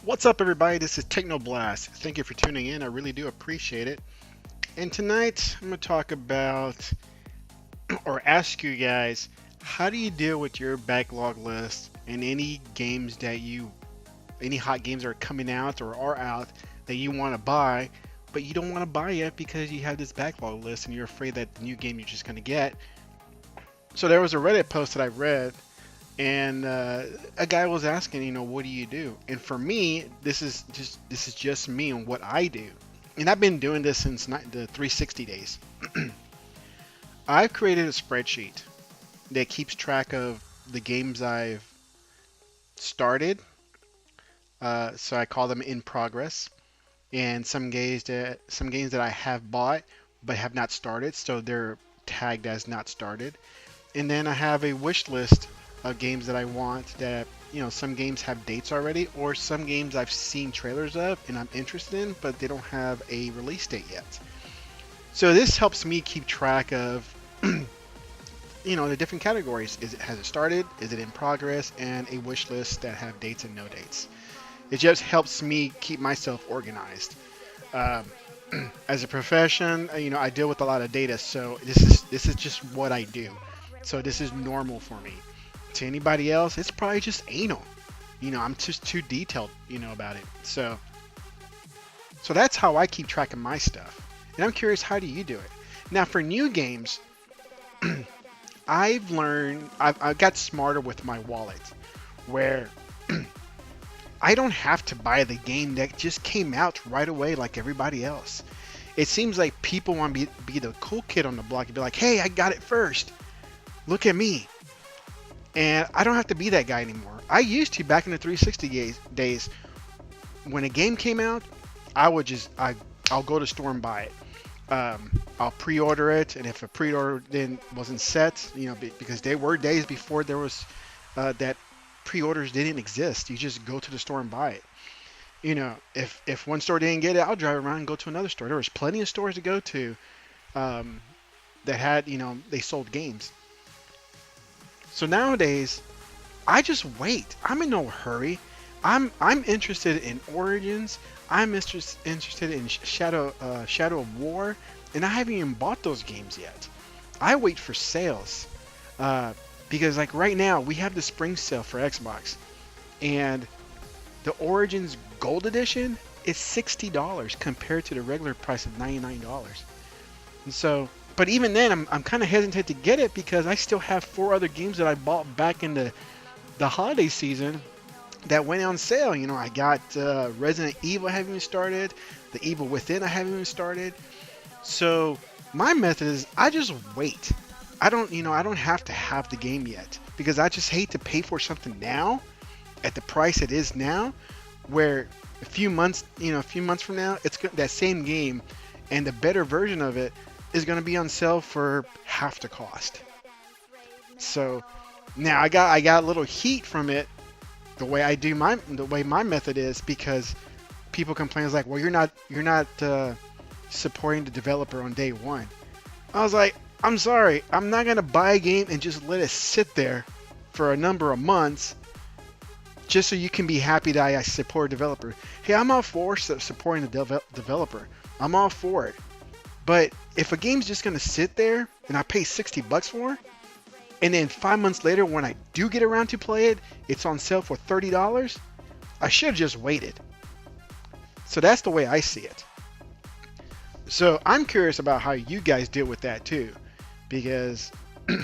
What's up, everybody? This is TeknoBlast. Thank you for tuning in. I really do appreciate it. And tonight, I'm going to talk about or ask you guys, how do you deal with your backlog list and any games that any hot games that are coming out or are out that you want to buy, but you don't want to buy yet because you have this backlog list and you're afraid that the new game you're just going to get. So there was a Reddit post that I read, and a guy was asking, what do you do? And for me, this is just me and what I do. And I've been doing this since the 360 days. I've created a spreadsheet that keeps track of the games I've started. So I call them in progress, and some games that I have bought but have not started, so they're tagged as not started. And then I have a wish list of games that I want that, some games have dates already, or some games I've seen trailers of and I'm interested in, but they don't have a release date yet. So this helps me keep track of, the different categories. Has it started? Is it in progress? And a wish list that have dates and no dates. It just helps me keep myself organized. Um, as a profession, I deal with a lot of data, so this is just what I do. So this is normal for me. To anybody else, it's probably just anal. I'm just too detailed, about it. So that's how I keep track of my stuff. And I'm curious, how do you do it? Now, for new games, I've got smarter with my wallet, where I don't have to buy the game that just came out right away like everybody else. It seems like people want to be the cool kid on the block and be like, hey, I got it first. Look at me. And I don't have to be that guy anymore. I used to back in the 360 days. When a game came out, I'll go to store and buy it. I'll pre-order it, and if a pre-order then wasn't set, because there were days before there was that pre-orders didn't exist. You just go to the store and buy it. If one store didn't get it, I'll drive around and go to another store. There was plenty of stores to go to that had, they sold games. So nowadays, I just wait. I'm in no hurry. I'm interested in Origins. I'm interested in Shadow of War, and I haven't even bought those games yet. I wait for sales because, like, right now we have the spring sale for Xbox, and the Origins Gold Edition is $60 compared to the regular price of $99. And so, but even then, I'm kind of hesitant to get it because I still have 4 other games that I bought back in the holiday season that went on sale. I got Resident Evil I haven't even started, The Evil Within I haven't even started. So my method is I just wait. I don't have to have the game yet because I just hate to pay for something now at the price it is now, where a few months from now, that same game and the better version of it is going to be on sale for half the cost. So now I got a little heat from it, the way my method is, because people complain, it's like, well, you're not supporting the developer on day one. I was like, I'm sorry, I'm not gonna buy a game and just let it sit there for a number of months just so you can be happy that I support a developer. Hey, I'm all for supporting the developer. I'm all for it. But if a game's just gonna sit there and I pay $60 for it, and then 5 months later when I do get around to play it, it's on sale for $30, I should have just waited. So that's the way I see it. So I'm curious about how you guys deal with that too, because a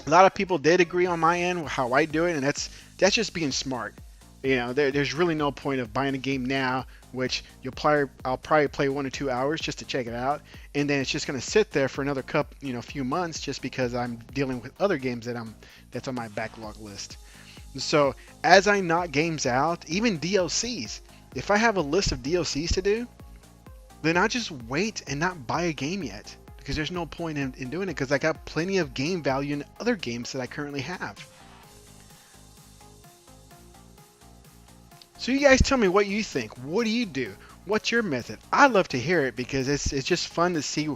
lot of people did agree on my end with how I do it, and that's just being smart. There's really no point of buying a game now, which I'll probably play 1 or 2 hours just to check it out, and then it's just going to sit there for another few months just because I'm dealing with other games that's on my backlog list. So as I knock games out, even DLCs, if I have a list of DLCs to do, then I just wait and not buy a game yet, because there's no point in doing it because I got plenty of game value in other games that I currently have. So you guys tell me what you think. What do you do? What's your method? I love to hear it because it's just fun to see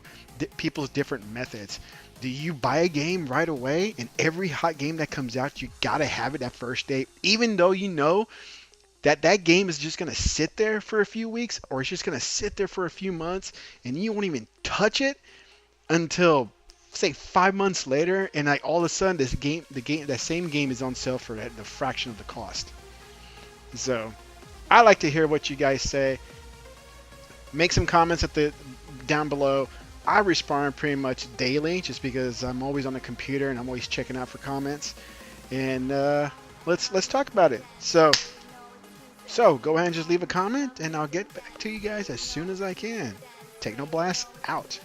people's different methods. Do you buy a game right away, and every hot game that comes out, you gotta have it that first day, even though that game is just going to sit there for a few weeks, or it's just going to sit there for a few months, and you won't even touch it until say 5 months later, and like all of a sudden that same game is on sale for the fraction of the cost. So I like to hear what you guys say. Make some comments at the down below. I respond pretty much daily just because I'm always on the computer and I'm always checking out for comments. And let's talk about it. So go ahead and just leave a comment, and I'll get back to you guys as soon as I can. TeknoBlast out.